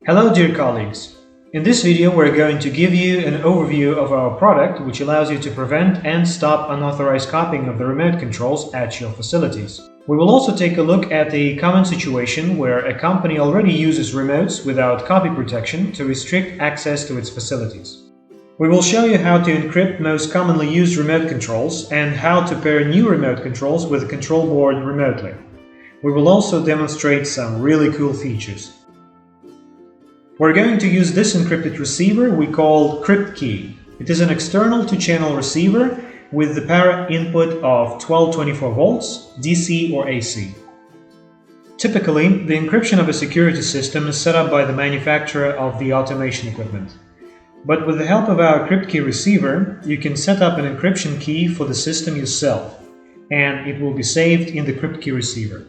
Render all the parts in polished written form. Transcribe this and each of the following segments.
Hello dear colleagues! In this video we're going to give you an overview of our product which allows you to prevent and stop unauthorized copying of the remote controls at your facilities. We will also take a look at a common situation where a company already uses remotes without copy protection to restrict access to its facilities. We will show you how to encrypt most commonly used remote controls and how to pair new remote controls with a control board remotely. We will also demonstrate some really cool features. We're going to use this encrypted receiver we call CryptKey. It is an external two-channel receiver with the power input of 1224 volts, DC or AC. Typically, the encryption of a security system is set up by the manufacturer of the automation equipment. But with the help of our CryptKey receiver, you can set up an encryption key for the system yourself, and it will be saved in the CryptKey receiver.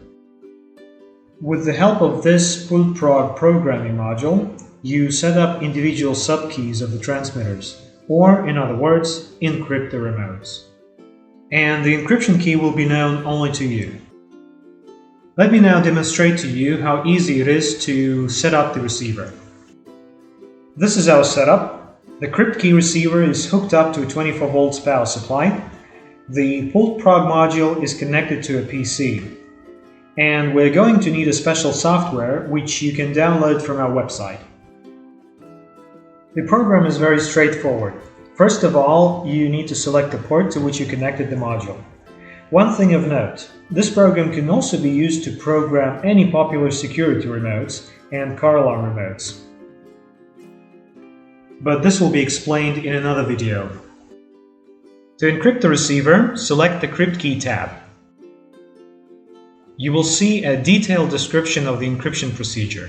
With the help of this PRIME programming module, you set up individual subkeys of the transmitters, or in other words, encrypt the remotes. And the encryption key will be known only to you. Let me now demonstrate to you how easy it is to set up the receiver. This is our setup. The CryptKey receiver is hooked up to a 24 volts power supply. The PULT module is connected to a PC. And we're going to need a special software which you can download from our website. The program is very straightforward. First of all, you need to select the port to which you connected the module. One thing of note, this program can also be used to program any popular security remotes and car alarm remotes. But this will be explained in another video. To encrypt the receiver, select the CryptKey tab. You will see a detailed description of the encryption procedure.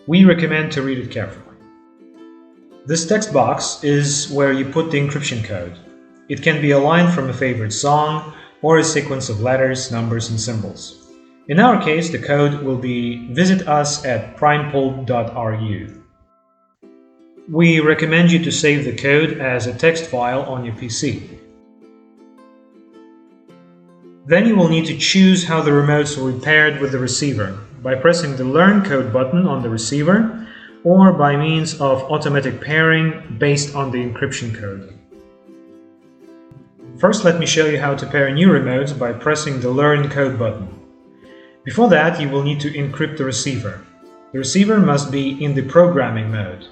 We recommend to read it carefully. This text box is where you put the encryption code. It can be a line from a favorite song or a sequence of letters, numbers, and symbols. In our case, the code will be visit us at primepult.ru. We recommend you to save the code as a text file on your PC. Then you will need to choose how the remotes will be paired with the receiver by pressing the Learn Code button on the receiver or by means of automatic pairing based on the encryption code. First, let me show you how to pair new remotes by pressing the Learn Code button. Before that, you will need to encrypt the receiver. The receiver must be in the programming mode.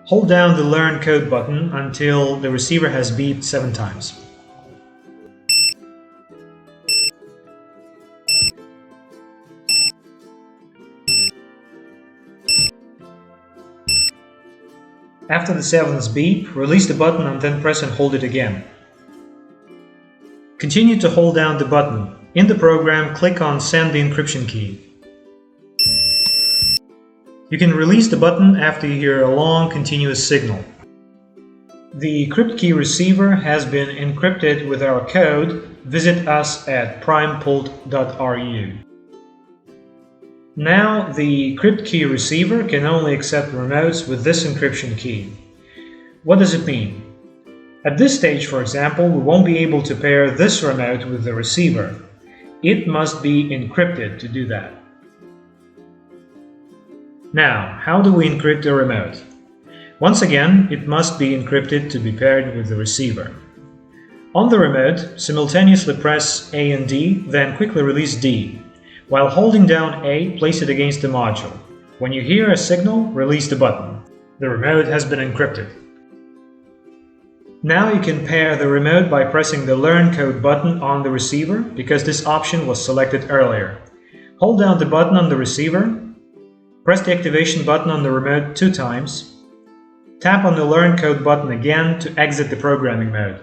Hold down the Learn Code button until the receiver has beeped 7 times. After the 7th beep, release the button and then press and hold it again. Continue to hold down the button. In the program, click on Send the encryption key. You can release the button after you hear a long, continuous signal. The CryptKey receiver has been encrypted with our code visit us at primepult.ru. Now, the CryptKey receiver can only accept remotes with this encryption key. What does it mean? At this stage, for example, we won't be able to pair this remote with the receiver. It must be encrypted to do that. Now, how do we encrypt the remote? Once again, it must be encrypted to be paired with the receiver. On the remote, simultaneously press A and D, then quickly release D. While holding down A, place it against the module. When you hear a signal, release the button. The remote has been encrypted. Now you can pair the remote by pressing the Learn Code button on the receiver, because this option was selected earlier. Hold down the button on the receiver. Press the activation button on the remote 2 times. Tap on the Learn Code button again to exit the programming mode.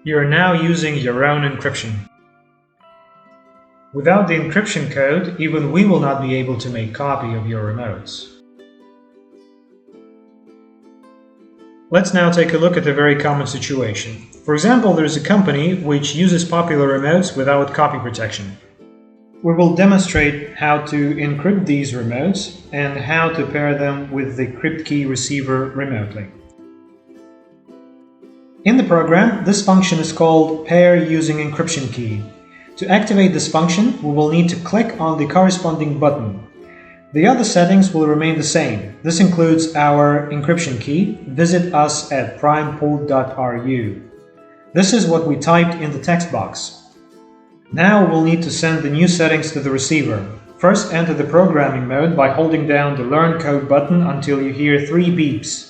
You are now using your own encryption. Without the encryption code, even we will not be able to make copy of your remotes. Let's now take a look at a very common situation. For example, there is a company which uses popular remotes without copy protection. We will demonstrate how to encrypt these remotes and how to pair them with the CryptKey receiver remotely. In the program, this function is called Pair Using Encryption Key. To activate this function, we will need to click on the corresponding button. The other settings will remain the same. This includes our encryption key. Visit us at primepult.ru. This is what we typed in the text box. Now we'll need to send the new settings to the receiver. First, enter the programming mode by holding down the Learn Code button until you hear 3 beeps.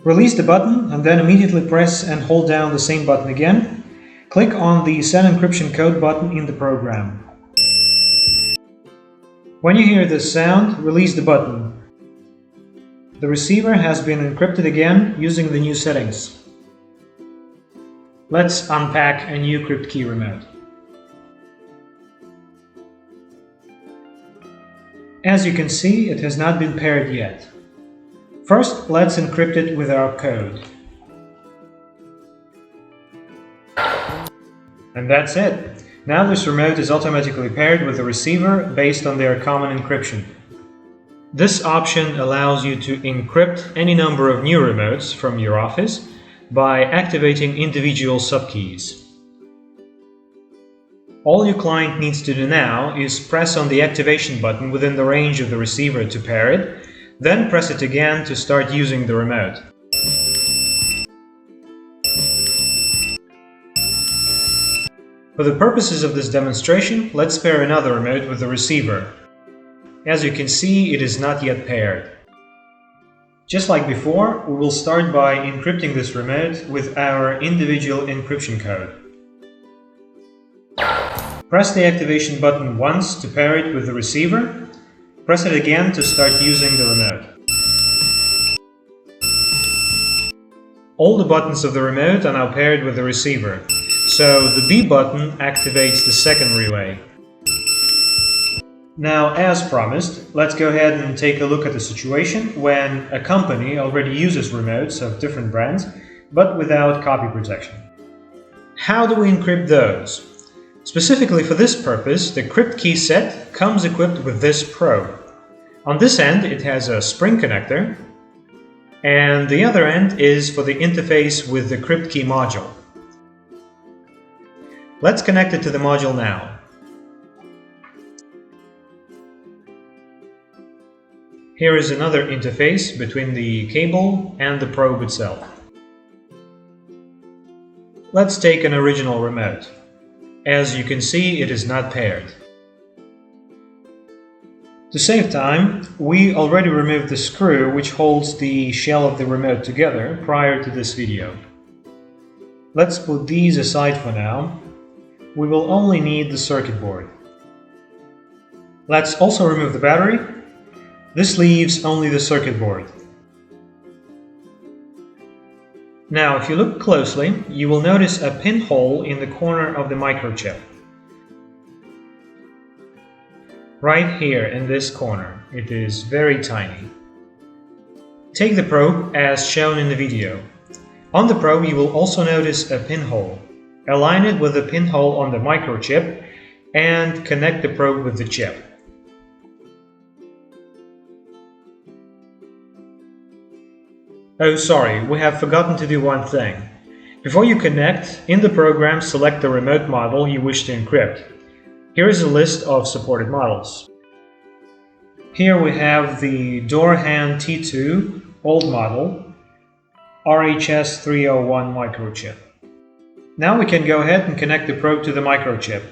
Release the button and then immediately press and hold down the same button again. Click on the Send Encryption Code button in the program. When you hear this sound, release the button. The receiver has been encrypted again using the new settings. Let's unpack a new CryptKey remote. As you can see, it has not been paired yet. First, let's encrypt it with our code. And that's it. Now this remote is automatically paired with the receiver based on their common encryption. This option allows you to encrypt any number of new remotes from your office by activating individual subkeys. All your client needs to do now is press on the activation button within the range of the receiver to pair it, then press it again to start using the remote. For the purposes of this demonstration, let's pair another remote with the receiver. As you can see, it is not yet paired. Just like before, we will start by encrypting this remote with our individual encryption code. Press the activation button once to pair it with the receiver. Press it again to start using the remote. All the buttons of the remote are now paired with the receiver, so the B button activates the second relay. Now, as promised, let's go ahead and take a look at the situation when a company already uses remotes of different brands, but without copy protection. How do we encrypt those? Specifically for this purpose, the CryptKey set comes equipped with this probe. On this end, it has a spring connector, and the other end is for the interface with the CryptKey module. Let's connect it to the module now. Here is another interface between the cable and the probe itself. Let's take an original remote. As you can see, it is not paired. To save time, we already removed the screw which holds the shell of the remote together prior to this video. Let's put these aside for now. We will only need the circuit board. Let's also remove the battery. This leaves only the circuit board. Now, if you look closely, you will notice a pinhole in the corner of the microchip. Right here in this corner. It is very tiny. Take the probe as shown in the video. On the probe you will also notice a pinhole. Align it with the pinhole on the microchip and connect the probe with the chip. Oh, sorry, we have forgotten to do one thing. Before you connect, in the program select the remote model you wish to encrypt. Here is a list of supported models. Here we have the Doorhand T2 old model, RHS 301 microchip. Now we can go ahead and connect the probe to the microchip.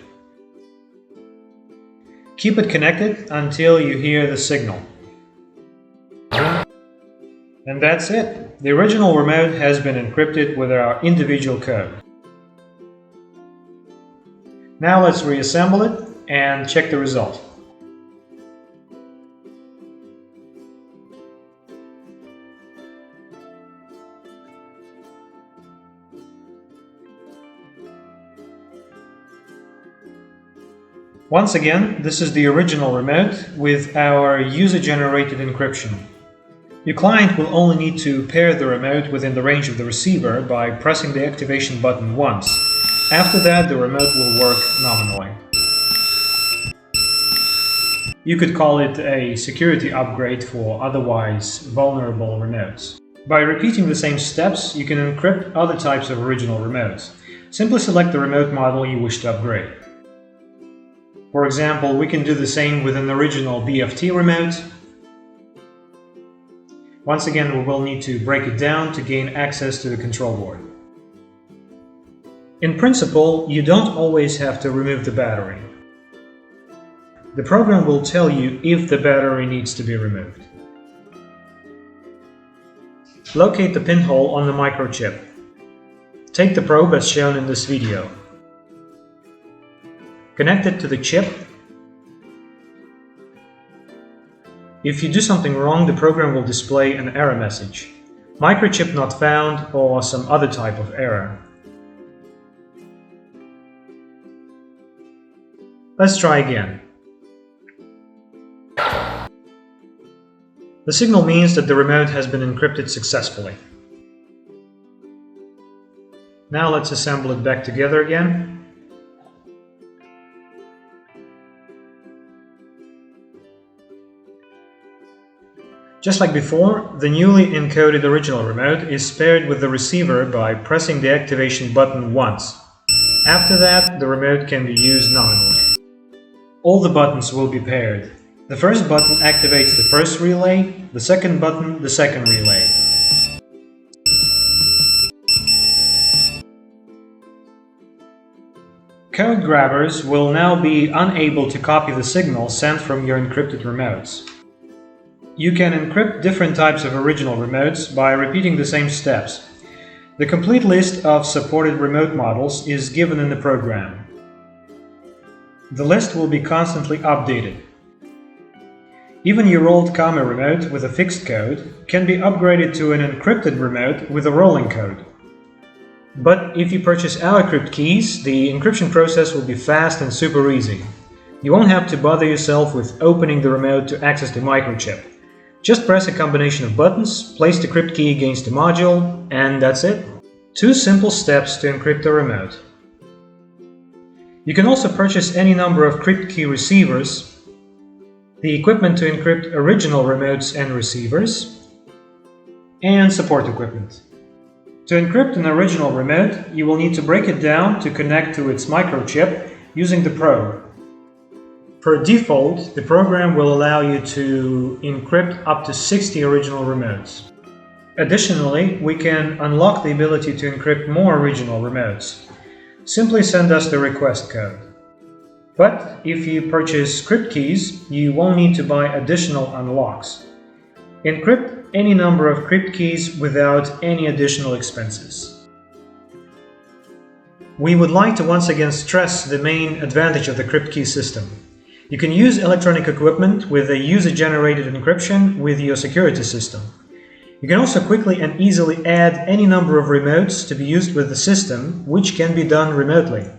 Keep it connected until you hear the signal. And that's it. The original remote has been encrypted with our individual code. Now let's reassemble it and check the result. Once again, this is the original remote with our user-generated encryption. Your client will only need to pair the remote within the range of the receiver by pressing the activation button once. After that, the remote will work nominally. You could call it a security upgrade for otherwise vulnerable remotes. By repeating the same steps, you can encrypt other types of original remotes. Simply select the remote model you wish to upgrade. For example, we can do the same with an original BFT remote. Once again, we will need to break it down to gain access to the control board. In principle, you don't always have to remove the battery. The program will tell you if the battery needs to be removed. Locate the pinhole on the microchip. Take the probe as shown in this video. Connect it to the chip. If you do something wrong, the program will display an error message. Microchip not found or some other type of error. Let's try again. The signal means that the remote has been encrypted successfully. Now let's assemble it back together again. Just like before, the newly encoded original remote is paired with the receiver by pressing the activation button once. After that, the remote can be used nominally. All the buttons will be paired. The first button activates the first relay, the second button the second relay. Code grabbers will now be unable to copy the signal sent from your encrypted remotes. You can encrypt different types of original remotes by repeating the same steps. The complete list of supported remote models is given in the program. The list will be constantly updated. Even your old common remote with a fixed code can be upgraded to an encrypted remote with a rolling code. But if you purchase our CryptKeys, the encryption process will be fast and super easy. You won't have to bother yourself with opening the remote to access the microchip. Just press a combination of buttons, place the CryptKey against the module, and that's it. 2 simple steps to encrypt a remote. You can also purchase any number of CryptKey receivers, the equipment to encrypt original remotes and receivers, and support equipment. To encrypt an original remote, you will need to break it down to connect to its microchip using the probe. Per default, the program will allow you to encrypt up to 60 original remotes. Additionally, we can unlock the ability to encrypt more original remotes. Simply send us the request code. But if you purchase CryptKeys, you won't need to buy additional unlocks. Encrypt any number of CryptKeys without any additional expenses. We would like to once again stress the main advantage of the CryptKey system. You can use electronic equipment with a user-generated encryption with your security system. You can also quickly and easily add any number of remotes to be used with the system, which can be done remotely.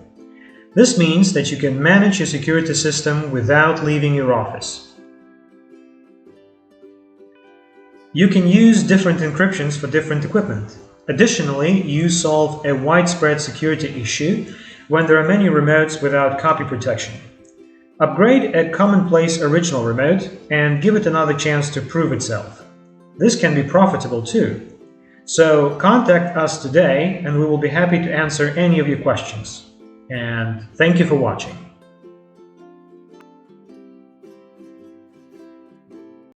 This means that you can manage your security system without leaving your office. You can use different encryptions for different equipment. Additionally, you solve a widespread security issue when there are many remotes without copy protection. Upgrade a commonplace original remote and give it another chance to prove itself. This can be profitable too. So contact us today and we will be happy to answer any of your questions. And thank you for watching.